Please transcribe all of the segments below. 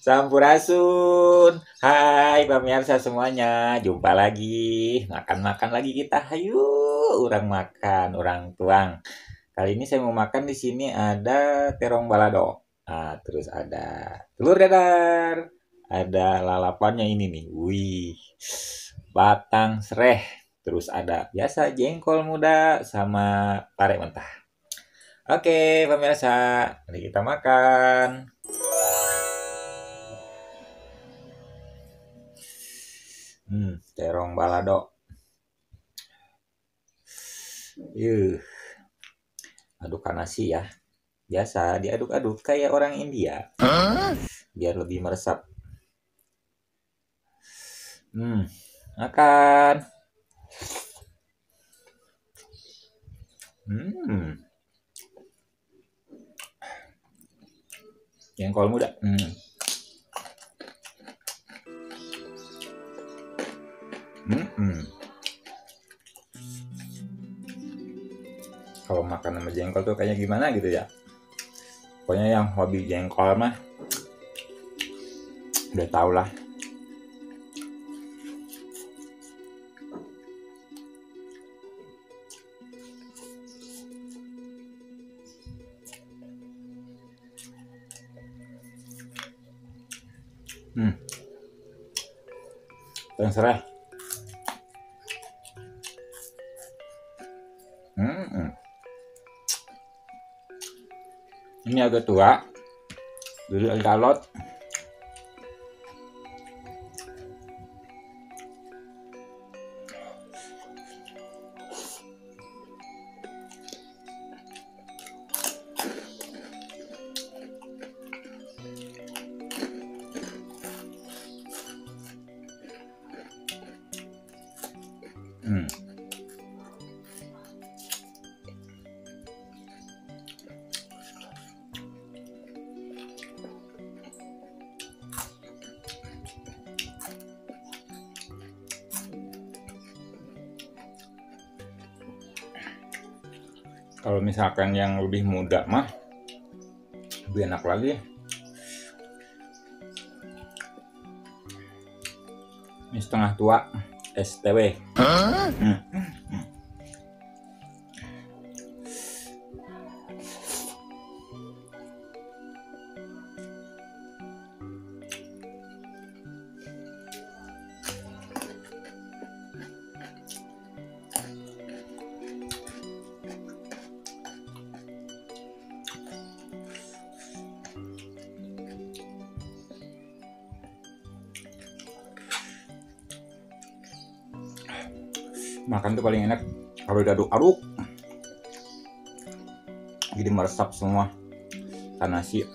Sampurasun. Hai pemirsa semuanya, jumpa lagi. Makan-makan lagi kita. Hayu, orang makan, orang tuang. Kali ini saya mau makan di sini ada terong balado. Terus ada telur dadar. Ada lalapannya ini nih. Wih. Batang sereh. Terus ada biasa jengkol muda sama pare mentah. Oke, pemirsa, mari kita makan. Terong balado. Yuh, aduk nasi ya. Biasa diaduk-aduk kayak orang India. Biar lebih meresap. Makan. Jengkol muda. Kalau makan sama jengkol tuh kayaknya gimana gitu ya. Pokoknya yang hobi jengkol mah udah tau lah. Yang sereh. Ini agak tua, jadi agak alot. Kalau misalkan yang lebih muda mah lebih enak lagi. Ini setengah tua STW. Makan tuh paling enak kalau diaduk-aduk, jadi meresap semua ke nasi.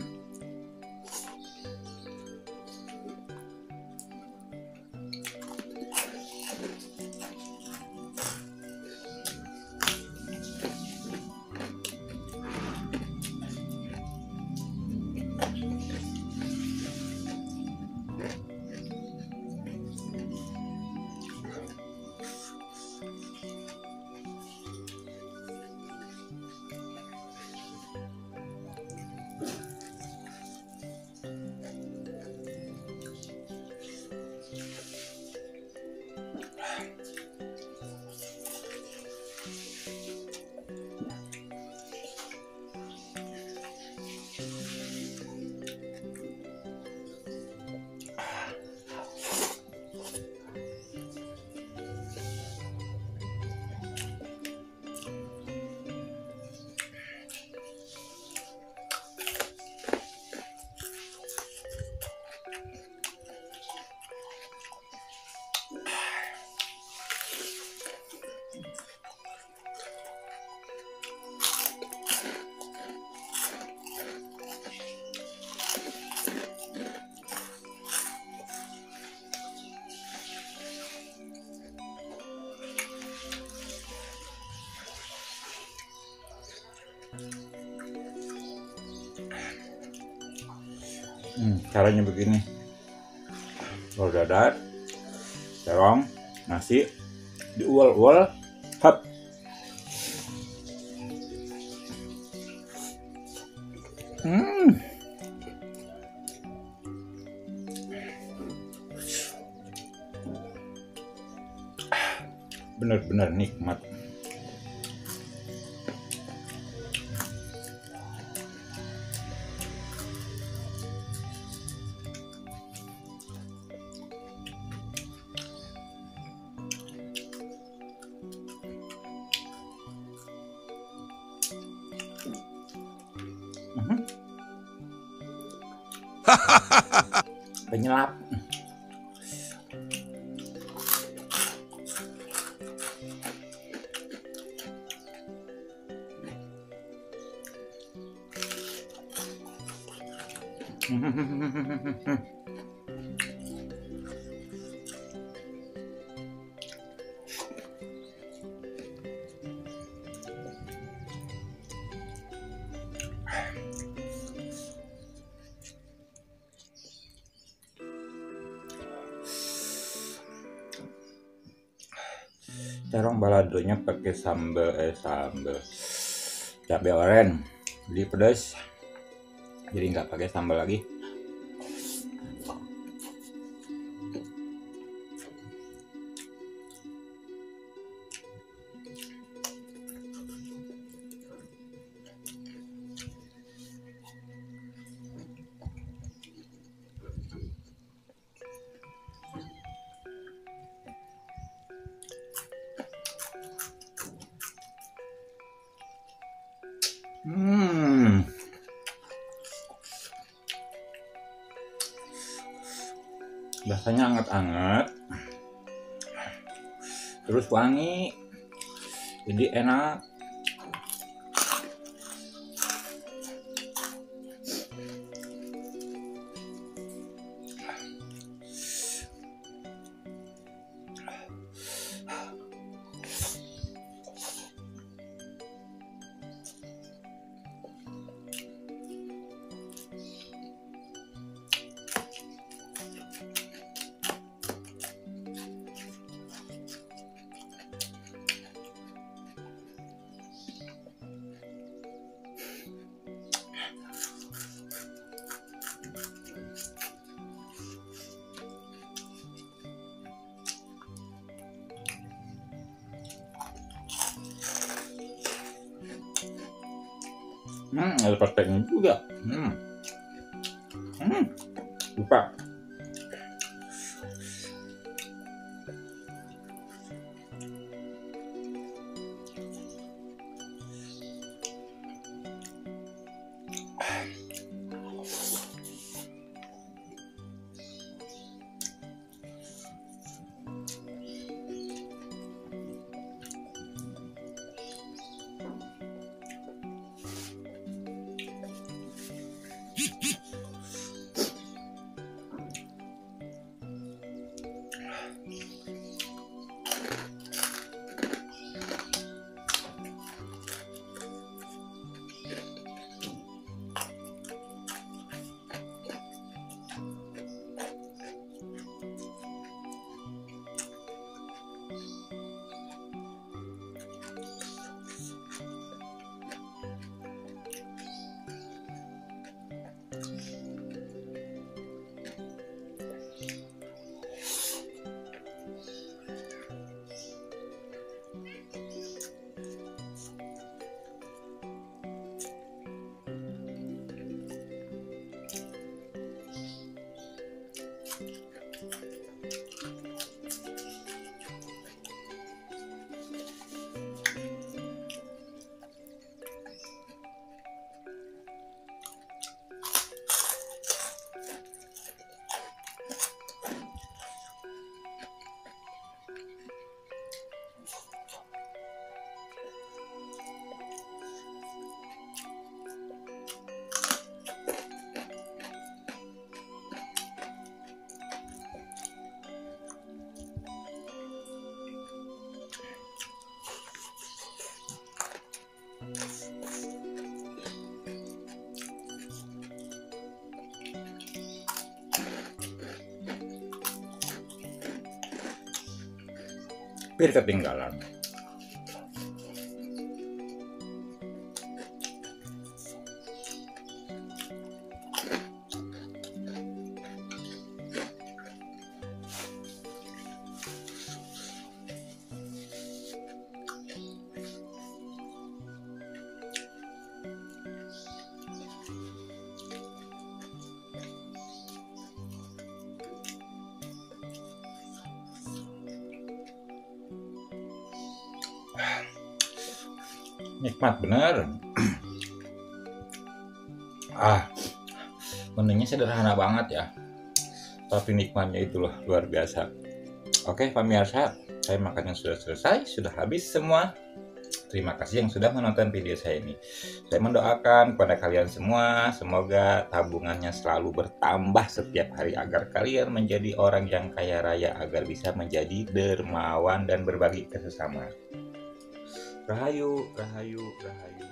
Caranya begini. Telur dadar, terong, nasi, diuel-uel, hap. bener-bener nikmat. Penyelap. Terong baladonya pakai sambal cabai oren, jadi pedas, jadi nggak pakai sambal lagi. Rasanya anget-anget, terus wangi, jadi enak. Ada partainya juga. Lupa. Hampir ketinggalan. Nikmat bener. Menunya sederhana banget ya, tapi nikmatnya itu loh luar biasa. Oke pemirsa, saya makan yang sudah selesai, sudah habis semua. Terima kasih yang sudah menonton video saya ini. Saya mendoakan kepada kalian semua, semoga tabungannya selalu bertambah setiap hari agar kalian menjadi orang yang kaya raya, agar bisa menjadi dermawan dan berbagi ke sesama. Rahayu, rahayu, rahayu.